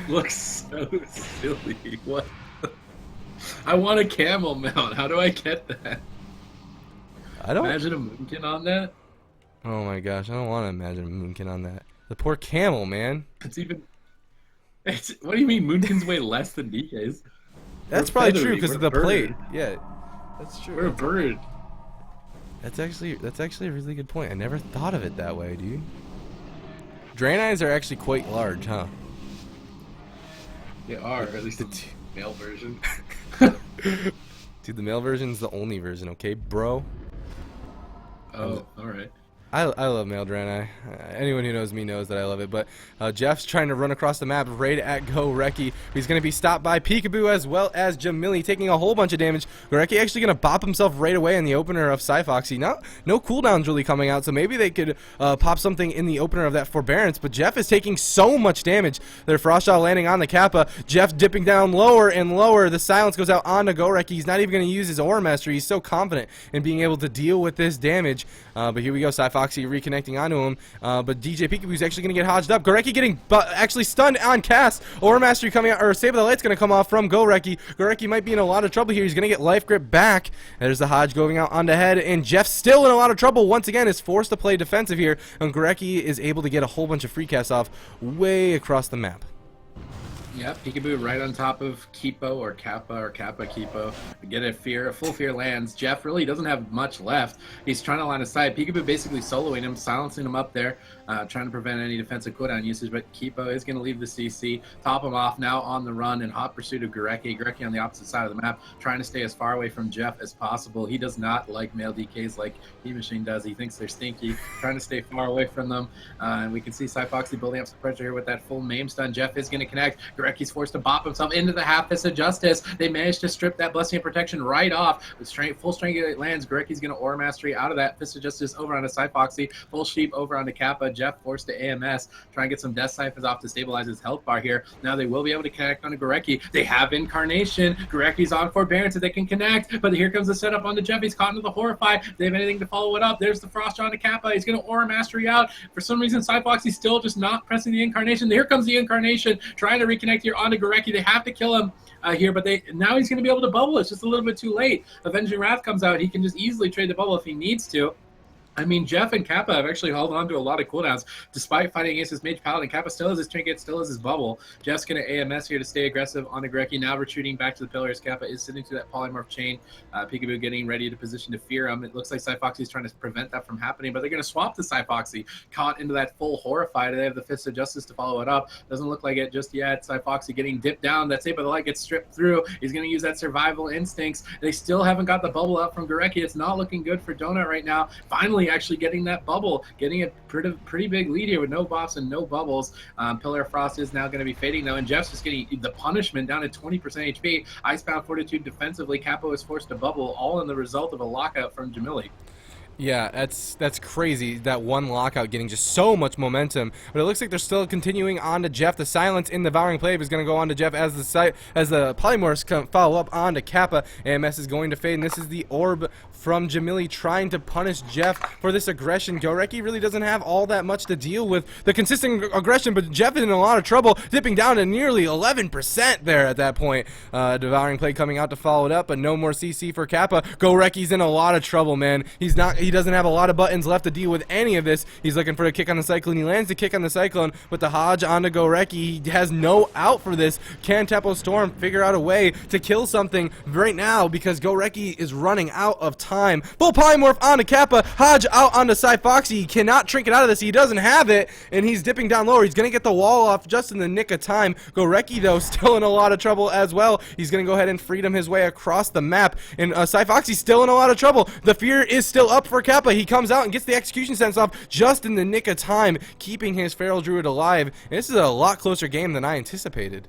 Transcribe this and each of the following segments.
looks so silly. What? I want a camel mount. How do I get that? I don't. Imagine a moonkin on that. Oh my gosh, I don't want to imagine a moonkin on that. The poor camel, man. It's even. It's, what do you mean Moonkins weigh less than DKs? We're That's probably true feathery. because We're of a the plate. bird. Yeah, that's We're a true. bird. That's actually a really good point. I never thought of it that way, dude. Draeneyes are actually quite large, huh? They are, or at least The the male version. Dude, the male version's the only version, okay, bro? Oh, all right. I love male Draenei. Anyone who knows me knows that I love it. But Jeff's trying to run across the map right at Goreki. He's going to be stopped by Peekaboo as well as Jamili, taking a whole bunch of damage. Goreki actually going to bop himself right away in the opener of Cyfoxy. No cooldowns really coming out, so maybe they could pop something in the opener of that Forbearance. But Jeff is taking so much damage. Their Frost Shot landing on the Kappa. Jeff dipping down lower and lower. The silence goes out onto Goreki. He's not even going to use his Aura Mastery. He's so confident in being able to deal with this damage. But here we go, Cyfoxy reconnecting onto him, but DJ Peekaboo's actually going to get hodged up. Goreki getting actually stunned on cast. Aura Mastery coming out, or Save the Light's going to come off from Goreki. Goreki might be in a lot of trouble here. He's going to get Life Grip back. There's the Hodge going out on the head, and Jeff still in a lot of trouble. Once again, is forced to play defensive here, and Goreki is able to get a whole bunch of free casts off way across the map. Yep, Peekaboo right on top of Kipo or Kappa Kipo. Get a full fear lands. Jeff really doesn't have much left. He's trying to line aside. Peekaboo basically soloing him, silencing him up there, trying to prevent any defensive cooldown usage, but Kipo is going to leave the CC, top him off, now on the run in hot pursuit of Goreki. Goreki on the opposite side of the map, trying to stay as far away from Jeff as possible. He does not like male DKs like E-Machine does. He thinks they're stinky, trying to stay far away from them. And we can see Cyfoxy building up some pressure here with that full MAME stun. Jeff is going to connect. Goreki's forced to bop himself into the half fist of justice. They managed to strip that blessing of protection right off. With full strength lands. Goreki's going to Aura Mastery out of that fist of justice over onto Cyfoxy. Full sheep over onto Kappa. Jeff forced to AMS. Try and get some death siphons off to stabilize his health bar here. Now they will be able to connect onto Goreki. They have Incarnation. Goreki's on Forbearance so they can connect. But here comes the setup onto Jeff. He's caught into the Horrify. They have anything to follow it up. There's the Frost onto Kappa. He's going to Aura Mastery out. For some reason, Cyfoxy's still just not pressing the Incarnation. Here comes the Incarnation. Trying to reconnect here onto Goreki. They have to kill him here, but now he's going to be able to bubble. It's just a little bit too late. Avenging Wrath comes out. He can just easily trade the bubble if he needs to. I mean, Jeff and Kappa have actually held on to a lot of cooldowns despite fighting against his Mage Paladin. Kappa still has his Trinket, still has his bubble. Jeff's going to AMS here to stay aggressive on Goreki. Now retreating back to the pillars. Kappa is sitting to that polymorph chain. Peekaboo getting ready to position to fear him. It looks like Cyfoxy is trying to prevent that from happening, but they're going to swap the Cyfoxy. Caught into that full Horrify. They have the Fist of Justice to follow it up. Doesn't look like it just yet. Cyfoxy getting dipped down. That Save by the Light gets stripped through. He's going to use that survival instincts. They still haven't got the bubble up from Goreki. It's not looking good for Donut right now. Finally actually getting that bubble, getting a pretty big lead here with no buffs and no bubbles. Pillar of Frost is now going to be fading though, and Jeff's just getting the punishment down at 20% HP. Icebound Fortitude defensively. Capo is forced to bubble, all in the result of a lockout from Jamili. Yeah, that's crazy. That one lockout getting just so much momentum, but it looks like they're still continuing on to Jeff. The silence in the Devouring Plave is going to go on to Jeff as the polymorphs follow up on to Kappa. AMS is going to fade, and this is the orb from Jamili trying to punish Jeff for this aggression. Goreki really doesn't have all that much to deal with the consistent aggression, but Jeff is in a lot of trouble, dipping down to nearly 11% there at that point. Devouring Plave coming out to follow it up, but no more CC for Kappa. Goreki's in a lot of trouble, man. He doesn't have a lot of buttons left to deal with any of this. He's looking for a kick on the Cyclone. He lands the kick on the Cyclone, but the Hodge onto Goreki. He has no out for this. Can Tempo Storm figure out a way to kill something right now because Goreki is running out of time. Full Polymorph onto Kappa. Hodge out onto Cyfoxy. He cannot trinket out of this. He doesn't have it, and he's dipping down lower. He's going to get the wall off just in the nick of time. Goreki, though, still in a lot of trouble as well. He's going to go ahead and freedom his way across the map, and Cyfoxy's still in a lot of trouble. The fear is still up for Kappa. He comes out and gets the execution sense off just in the nick of time, keeping his Feral Druid alive. And this is a lot closer game than I anticipated.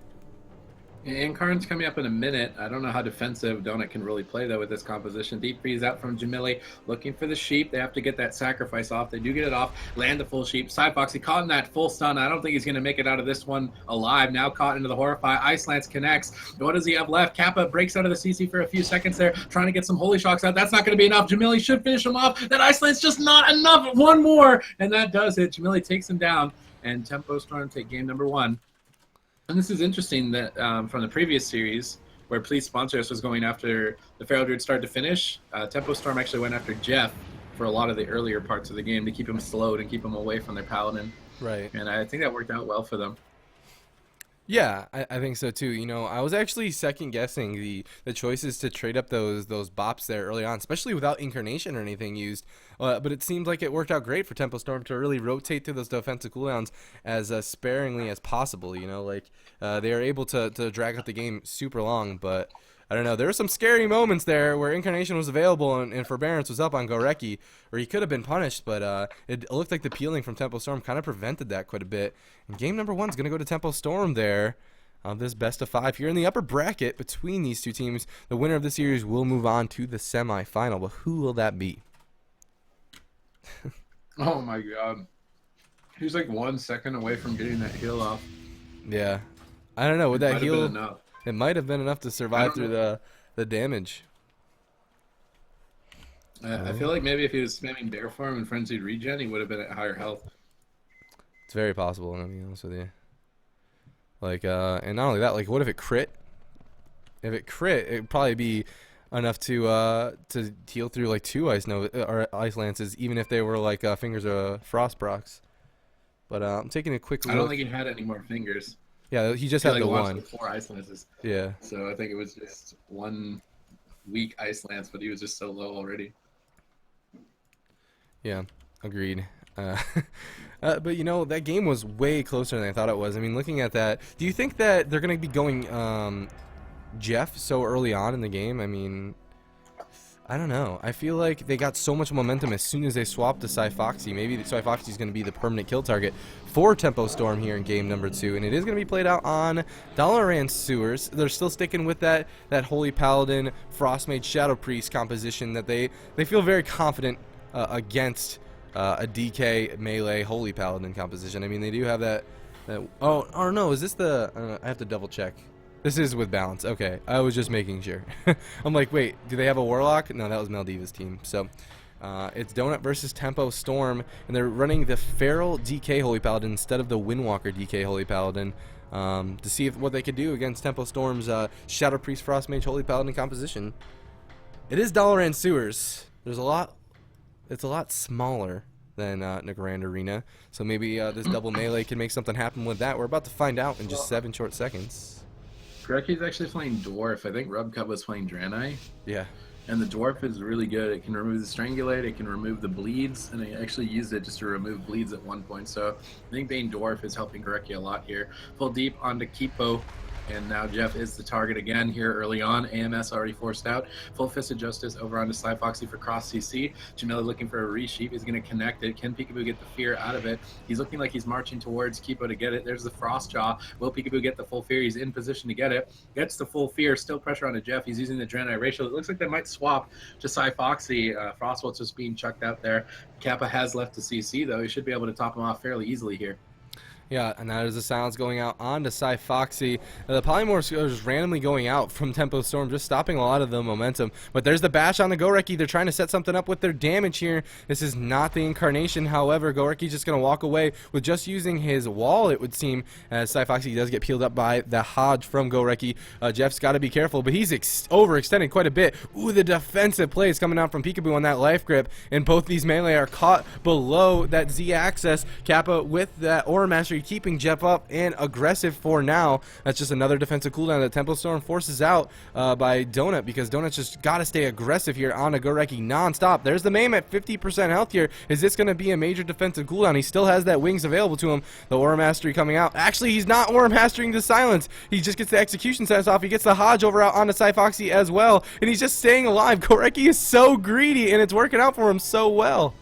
Incarn's coming up in a minute. I don't know how defensive Donut can really play, though, with this composition. Deep Freeze out from Jamili, looking for the sheep. They have to get that sacrifice off. They do get it off, land the full sheep. Cyfoxy caught in that full stun. I don't think he's going to make it out of this one alive. Now caught into the Horrify. Ice Lance connects. What does he have left? Kappa breaks out of the CC for a few seconds there, trying to get some Holy Shocks out. That's not going to be enough. Jamili should finish him off. That Ice Lance just not enough. One more, and that does it. Jamili takes him down, and Tempo Storm take game number one. And this is interesting that from the previous series, where Please Sponsor Us was going after the Feral Druid start to finish, Tempo Storm actually went after Jeff for a lot of the earlier parts of the game to keep him slowed and keep him away from their Paladin. Right. And I think that worked out well for them. Yeah, I think so too. You know, I was actually second guessing the choices to trade up those bops there early on, especially without incarnation or anything used. But it seemed like it worked out great for Tempo Storm to really rotate through those defensive cooldowns as sparingly as possible. You know, like they are able to drag out the game super long, but. I don't know. There were some scary moments there where Incarnation was available and Forbearance was up on Goreki, or he could have been punished, but it looked like the peeling from Tempo Storm kind of prevented that quite a bit. And game number 1 is going to go to Tempo Storm there. This best of 5 here in the upper bracket between these two teams. The winner of the series will move on to the semifinal, but who will that be? Oh my god. He was like 1 second away from getting that heal off. Yeah. I don't know. Would that Might have been heal... enough. It might have been enough to survive through the damage. I feel like maybe if he was spamming Bear Form and Frenzied Regen, he would have been at higher health. It's very possible, I'll be honest with you. Like, and not only that, like, what if it crit? If it crit, it'd probably be enough to heal through like 2 or Ice Lances, even if they were like Fingers or Frost procs. But I'm taking a quick look. I don't think he had any more fingers. Yeah, he just He had like the launched 1. with 4 Ice Lances. Yeah. So I think it was just 1 weak Ice Lance, but he was just so low already. Yeah, agreed. But you know, that game was way closer than I thought it was. I mean, looking at that, do you think that they're going to be going Jeff so early on in the game? I mean, I don't know. I feel like they got so much momentum as soon as they swapped to Cyfoxy. Maybe Cyfoxy is going to be the permanent kill target for Tempo Storm here in game number 2, and it is going to be played out on Dalaran Sewers. They're still sticking with that Holy Paladin, Frostmage, Shadow Priest composition that they feel very confident against a DK melee Holy Paladin composition. I mean, they do have that oh no, is this the I have to double check. This is with balance. Okay, I was just making sure. I'm like, wait, do they have a Warlock? No, that was Maldiva's team. So it's Donut versus Tempo Storm, and they're running the Feral DK Holy Paladin instead of the Windwalker DK Holy Paladin to see what they could do against Tempo Storm's Shadow Priest Frostmage Holy Paladin composition. It is Dalaran Sewers. There's a lot. It's a lot smaller than Nagrand Arena, so maybe this double melee can make something happen with that. We're about to find out in just 7 short seconds. Koreki's actually playing Dwarf. I think Rubcut was playing Draenei. Yeah. And the Dwarf is really good. It can remove the Strangulate, it can remove the bleeds, and I actually used it just to remove bleeds at one point. So I think being Dwarf is helping Koreki a lot here. Full deep onto Kipo. And now Jeff is the target again here early on. AMS already forced out. Full Fist of Justice over onto Cyfoxy for cross CC. Jamila looking for a resheep. He's going to connect it. Can Peekaboo get the fear out of it? He's looking like he's marching towards Kipo to get it. There's the Frost Jaw. Will Peekaboo get the full fear? He's in position to get it. Gets the full fear. Still pressure onto Jeff. He's using the Draenei ratio. It looks like they might swap to Cyfoxy. Frostwolf's just being chucked out there. Kappa has left to CC, though. He should be able to top him off fairly easily here. Yeah, and that is the silence going out onto Cyfoxy. The Polymorphs are just randomly going out from Tempo Storm, just stopping a lot of the momentum. But there's the bash on the Goreki. They're trying to set something up with their damage here. This is not the Incarnation. However, Goreki's just going to walk away with just using his wall, it would seem, as Cyfoxy does get peeled up by the Hodge from Goreki. Jeff's got to be careful, but he's overextended quite a bit. Ooh, the defensive plays coming out from Peekaboo on that life grip, and both these melee are caught below that Z-axis. Kappa with that Aura Mastery keeping Jeff up and aggressive for now. That's just another defensive cooldown that Tempo Storm forces out by Donut, because Donut's just got to stay aggressive here on a Goreki non-stop. There's the Mame at 50% health here. Is this going to be a major defensive cooldown? He still has that Wings available to him. The Aura Mastery coming out. Actually, he's not Aura Mastering the Silence. He just gets the Execution Sense off. He gets the Hodge over out onto Cyfoxy as well, and he's just staying alive. Goreki is so greedy, and it's working out for him so well.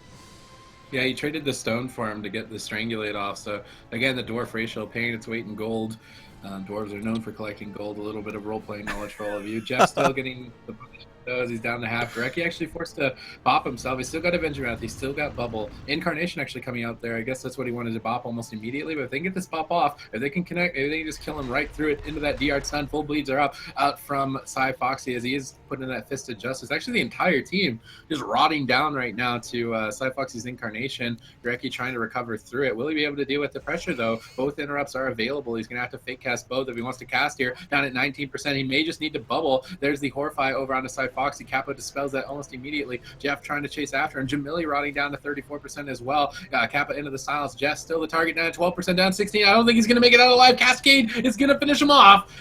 Yeah, he traded the stone for him to get the Strangulate off. So, again, the Dwarf ratio paying its weight in gold. Dwarves are known for collecting gold. A little bit of role-playing knowledge for all of you. Jeff's still getting the punish those. He's down to half. Goreki actually forced to bop himself. He's still got Avenger Wrath. He's still got Bubble. Incarnation actually coming out there. I guess that's what he wanted to bop almost immediately. But if they can get this bop off, if they can connect, if they can just kill him right through it into that DR Sun, full bleeds are up out from Cyfoxy as he is putting in that Fist of Justice. Actually, the entire team just rotting down right now to Cyfoxy's Incarnation. Goreki trying to recover through it. Will he be able to deal with the pressure, though? Both interrupts are available. He's going to have to fake cast cast both if he wants to cast here. Down at 19%, he may just need to bubble. There's the Horrify over on the side. Foxy Capo dispels that almost immediately. Jeff trying to chase after him. Jamili rotting down to 34% as well. Kappa into the silence. Jeff still the target down at 12%, down 16. I don't think he's going to make it out alive. Cascade is going to finish him off.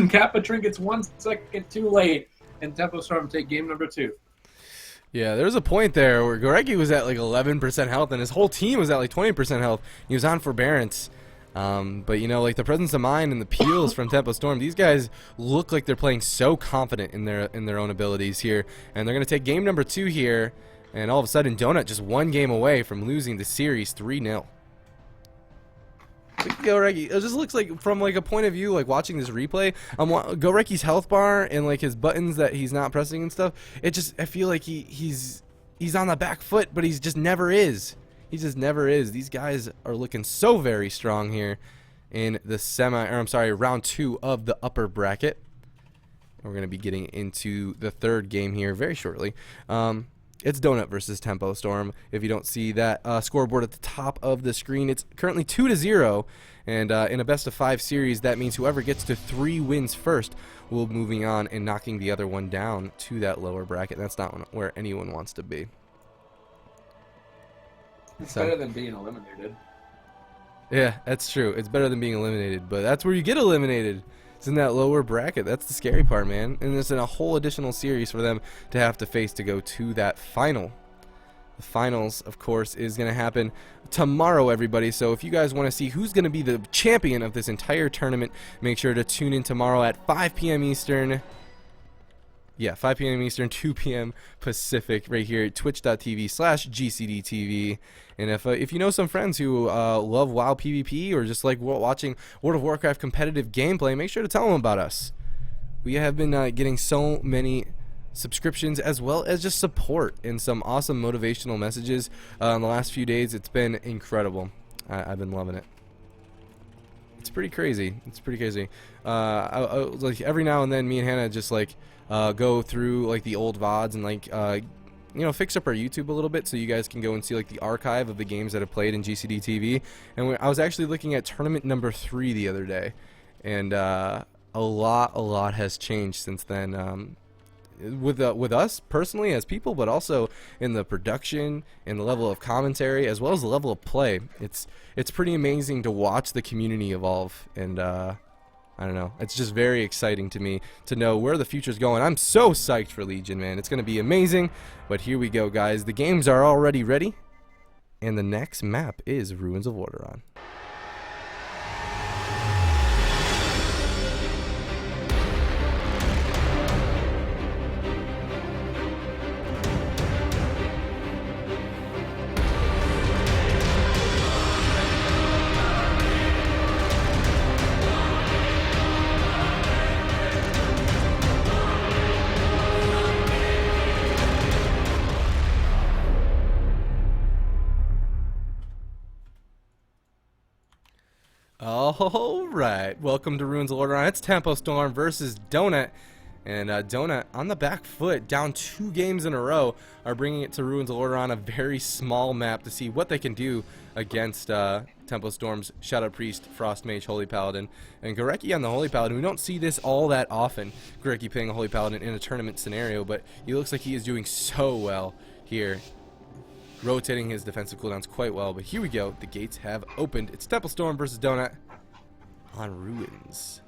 Kappa trinkets 1 second too late, and Tempo Storm take game number 2. Yeah, there was a point there where Gorecki was at like 11% health, and his whole team was at like 20% health. He was on forbearance. But, you know, like the presence of mind and the peels from Tempo Storm, these guys look like they're playing so confident in their own abilities here. And they're going to take game number 2 here, and all of a sudden, Donut just 1 game away from losing the series 3-0. Gorecki, it just looks like, from like a point of view, like watching this replay, Gorecki's health bar and like his buttons that he's not pressing and stuff, I feel like he's on the back foot, but he's just never is. He just never is. These guys are looking so very strong here in the round 2 of the upper bracket. We're going to be getting into the 3rd game here very shortly. It's Donut versus Tempo Storm. If you don't see that scoreboard at the top of the screen, it's currently 2-0. And in a best-of-5 series, that means whoever gets to 3 wins first will be moving on and knocking the other one down to that lower bracket. That's not where anyone wants to be. It's better than being eliminated. Yeah, that's true. It's better than being eliminated, but that's where you get eliminated. It's in that lower bracket. That's the scary part, man. And there's a whole additional series for them to have to face to go to that final. The finals, of course, is going to happen tomorrow, everybody. So if you guys want to see who's going to be the champion of this entire tournament, make sure to tune in tomorrow at 5 p.m. Eastern. Yeah, 5 p.m. Eastern, 2 p.m. Pacific, right here at twitch.tv/GCDTV. And if you know some friends who love WoW PvP or just like watching World of Warcraft competitive gameplay, make sure to tell them about us. We have been getting so many subscriptions as well as just support and some awesome motivational messages in the last few days. It's been incredible. I've been loving it. It's pretty crazy. It's pretty crazy. Like every now and then, me and Hannah just like go through like the old VODs and like you know, fix up our YouTube a little bit so you guys can go and see like the archive of the games that have played in GCD TV. And I was actually looking at tournament number 3 the other day, and a lot has changed since then. With us personally as people, but also in the production and the level of commentary as well as the level of play. It's pretty amazing to watch the community evolve, and I don't know, it's just very exciting to me to know where the future's going. I'm so psyched for Legion, man. It's gonna be amazing. But here we go, guys. The games are already ready, and the next map is Ruins of Lordaeron. Alright, welcome to Ruins of Lordaeron. It's Tempo Storm versus Donut. And Donut on the back foot, down 2 games in a row, are bringing it to Ruins of Lordaeron, a very small map, to see what they can do against Tempo Storm's Shadow Priest, Frost Mage, Holy Paladin, and Gorecki on the Holy Paladin. We don't see this all that often, Gorecki playing a Holy Paladin in a tournament scenario, but he looks like he is doing so well here, rotating his defensive cooldowns quite well. But here we go, the gates have opened. It's Tempo Storm versus Donut on Ruins.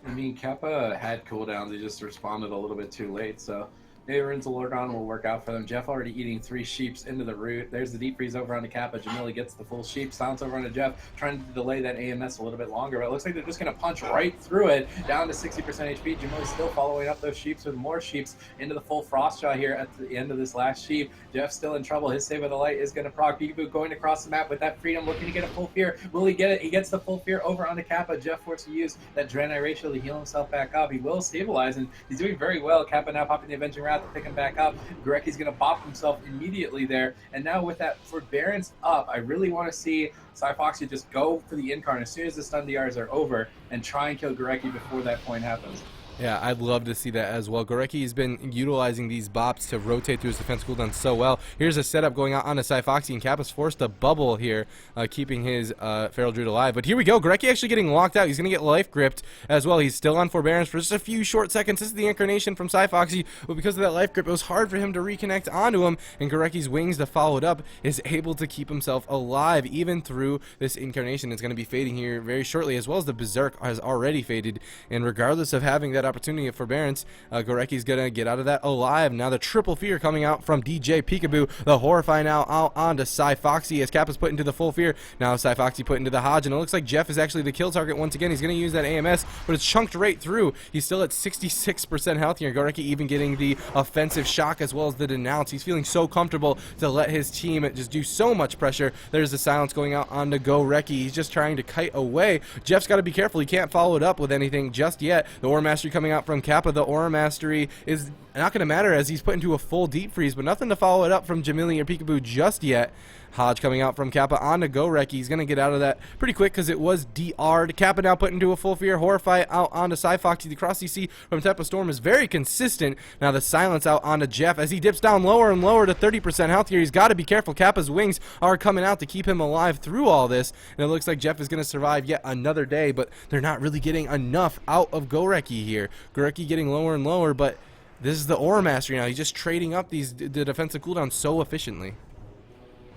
I mean, Kappa had cooldowns. He just responded a little bit too late, so maybe Ruins of Lordaeron will work out for them. Jeff already eating 3 sheeps into the root. There's the deep freeze over onto Kappa. Jamili gets the full sheep. Silence over onto Jeff, trying to delay that AMS a little bit longer, but it looks like they're just going to punch right through it, down to 60% HP. Jamili still following up those sheeps with more sheeps into the full Frostjaw here at the end of this last sheep. Jeff still in trouble. His Save of the Light is going to proc. Peekaboo going across the map with that freedom, looking to get a full fear. Will he get it? He gets the full fear over onto Kappa. Jeff forced to use that Draenei ratio to heal himself back up. He will stabilize, and he's doing very well. Kappa now popping the Avenging Wrath to pick him back up. Gorecki's going to bop himself immediately there. And now with that forbearance up, I really want to see Foxy just go for the Incarn as soon as the stun DRs are over and try and kill Gorecki before that point happens. Yeah, I'd love to see that as well. Gorecki has been utilizing these bops to rotate through his defense cooldown so well. Here's a setup going out onto Cyfoxy, and Kappa's forced a bubble here, keeping his Feral Druid alive. But here we go. Gorecki actually getting locked out. He's going to get life gripped as well. He's still on forbearance for just a few short seconds. This is the incarnation from Cyfoxy, but because of that life grip, it was hard for him to reconnect onto him, and Gorecki's wings to follow it up is able to keep himself alive even through this incarnation. It's going to be fading here very shortly, as well as the Berserk has already faded, and regardless of having that opportunity of forbearance, Gorecki's gonna get out of that alive. Now the triple fear coming out from DJ Peekaboo, the Horrify now out onto Cyfoxy as Kappa's put into the full fear. Now Cyfoxy put into the Hodge, and it looks like Jeff is actually the kill target once again. He's gonna use that AMS, but it's chunked right through. He's still at 66% health here. Gorecki even getting the offensive shock as well as the denounce. He's feeling so comfortable to let his team just do so much pressure. There's the silence going out onto Gorecki. He's just trying to kite away. Jeff's got to be careful. He can't follow it up with anything just yet. The Aura Mastery coming out from Kappa. The Aura Mastery is not going to matter as he's put into a full deep freeze, but nothing to follow it up from Jamili or Peekaboo just yet. Hodge coming out from Kappa onto Gorecki. He's going to get out of that pretty quick because it was DR'd. Kappa now put into a full fear. Horrify out onto Cyfoxy. The cross CC from Tempo Storm is very consistent. Now the silence out onto Jeff as he dips down lower and lower to 30% health here. He's got to be careful. Kappa's wings are coming out to keep him alive through all this. And it looks like Jeff is going to survive yet another day, but they're not really getting enough out of Gorecki here. Gorecki getting lower and lower, but this is the Aura Mastery now. He's just trading up the defensive cooldowns so efficiently.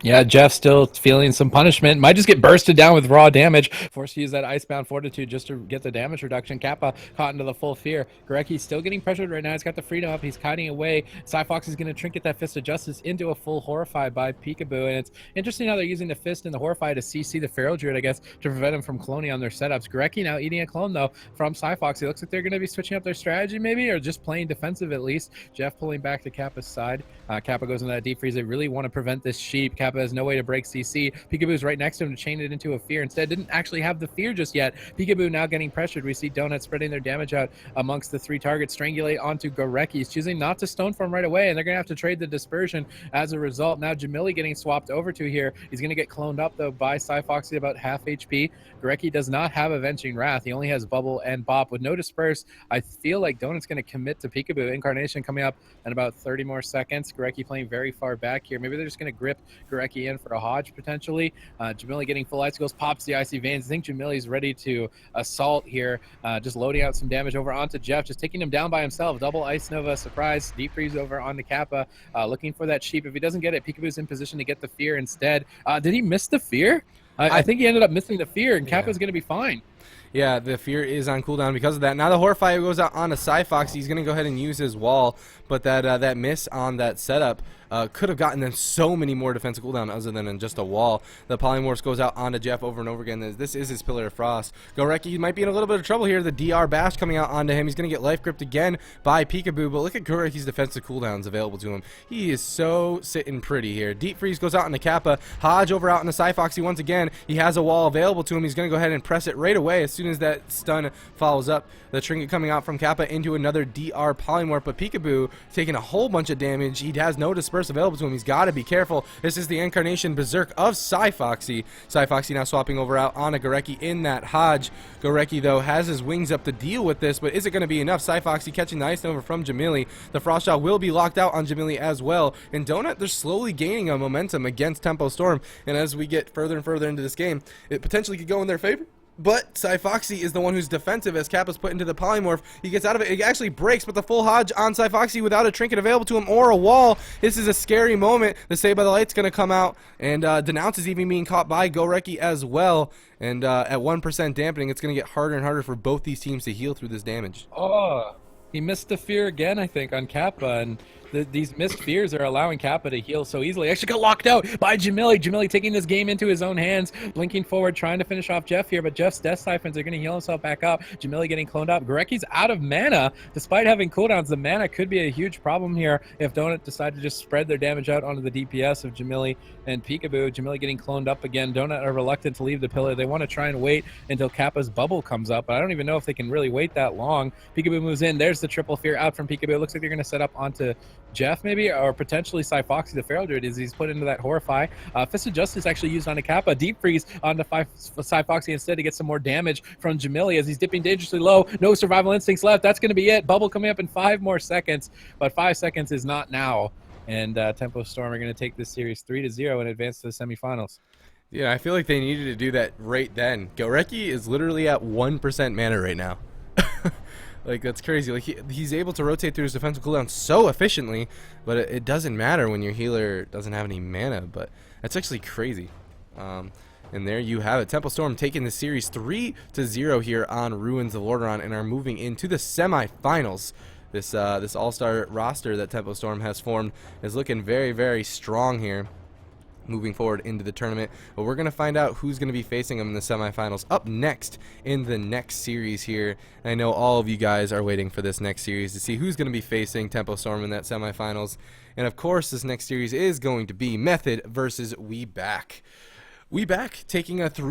Yeah, Jeff still feeling some punishment. Might just get bursted down with raw damage. Forced to use that Icebound Fortitude just to get the damage reduction. Kappa caught into the full fear. Gorecki's still getting pressured right now. He's got the freedom up. He's kiting away. Cyfox is going to trinket that Fist of Justice into a full Horrify by Peekaboo. And it's interesting how they're using the Fist and the Horrify to CC the Feral Druid, I guess, to prevent him from cloning on their setups. Gorecki now eating a clone, though, from Cyfox. It looks like they're going to be switching up their strategy, maybe, or just playing defensive at least. Jeff pulling back to Kappa's side. Kappa goes into that deep freeze. They really want to prevent this sheep. Kappa has no way to break CC. Peekaboo's right next to him to chain it into a fear. Instead, didn't actually have the fear just yet. Peekaboo now getting pressured. We see Donut spreading their damage out amongst the three targets. Strangulate onto Gorecki. He's choosing not to stone form right away, and they're going to have to trade the dispersion as a result. Now Jamili getting swapped over to here. He's going to get cloned up, though, by Cyfoxy about half HP. Gorecki does not have Avenging Wrath. He only has Bubble and Bop. With no disperse, I feel like Donut's going to commit to Peekaboo. Incarnation coming up in about 30 more seconds. Gorecki playing very far back here. Maybe they're just going to grip Gorecki in for a Hodge, potentially. Jamili getting full icicles, pops the icy veins. I think Jamili's ready to assault here, just loading out some damage over onto Jeff, just taking him down by himself. Double Ice Nova, surprise, deep freeze over onto Kappa, looking for that sheep. If he doesn't get it, Peekaboo's in position to get the fear instead. Did he miss the fear? I think he ended up missing the fear, and Kappa's going to be fine. Yeah, the fear is on cooldown because of that. Now the Horrify goes out on a Cyfox. He's going to go ahead and use his wall, but that miss on that setup could have gotten them so many more defensive cooldown other than just a wall. The Polymorph goes out onto Jeff over and over again. This is his Pillar of Frost. Gorecki might be in a little bit of trouble here. The DR Bash coming out onto him. He's going to get life gripped again by Peekaboo, but look at Gorecki's defensive cooldowns available to him. He is so sitting pretty here. Deep Freeze goes out into Kappa. Hodge over out into Cyfoxy once again. He has a wall available to him. He's going to go ahead and press it right away as soon as that stun follows up. The Trinket coming out from Kappa into another DR Polymorph, but Peekaboo taking a whole bunch of damage. He has no disperse available to him. He's got to be careful. This is the incarnation Berserk of Cyfoxy. Cyfoxy now swapping over out onto Gorecki in that Hodge. Gorecki, though, has his wings up to deal with this, but is it going to be enough? Cyfoxy catching the Ice Nova from Jamili. The Frost Shot will be locked out on Jamili as well. And Donut, they're slowly gaining a momentum against Tempo Storm, and as we get further and further into this game, it potentially could go in their favor. But Cyfoxy is the one who's defensive as Kappa's put into the Polymorph. He gets out of it. It actually breaks, but the full Hodge on Cyfoxy without a trinket available to him or a wall. This is a scary moment. The Saved by the Light's going to come out, and Denounce is even being caught by Gorecki as well. And at 1% dampening, it's going to get harder and harder for both these teams to heal through this damage. Oh, he missed the fear again, I think, on Kappa, and these missed fears are allowing Kappa to heal so easily. Actually got locked out by Jamili. Jamili taking this game into his own hands, blinking forward, trying to finish off Jeff here, but Jeff's Death Siphons are going to heal himself back up. Jamili getting cloned up. Gorecki's out of mana. Despite having cooldowns, the mana could be a huge problem here if Donut decide to just spread their damage out onto the DPS of Jamili and Peekaboo. Jamili getting cloned up again. Donut are reluctant to leave the pillar. They want to try and wait until Kappa's bubble comes up, but I don't even know if they can really wait that long. Peekaboo moves in. There's the triple fear out from Peekaboo. It looks like they're going to set up onto Jeff maybe, or potentially Cyfoxy the Feral Druid, is he's put into that Horrify. Fist of Justice actually used on a Kappa. Deep Freeze on the Cyfoxy instead to get some more damage from Jamili as he's dipping dangerously low. No Survival Instincts left. That's going to be it. Bubble coming up in 5 more seconds, but 5 seconds is not now. And Tempo Storm are going to take this series 3-0 and advance to the semifinals. Yeah, I feel like they needed to do that right then. Goreki is literally at 1% mana right now. Like, that's crazy. Like, he's able to rotate through his defensive cooldown so efficiently, but it doesn't matter when your healer doesn't have any mana. But that's actually crazy. And there you have it. Tempo Storm taking the series 3-0 here on Ruins of Lordaeron and are moving into the semifinals. This all-star roster that Tempo Storm has formed is looking very, very strong here, moving forward into the tournament. But we're going to find out who's going to be facing them in the semifinals up next in the next series here. And I know all of you guys are waiting for this next series to see who's going to be facing Tempo Storm in that semifinals. And of course, this next series is going to be Method versus We Back. We Back taking a 3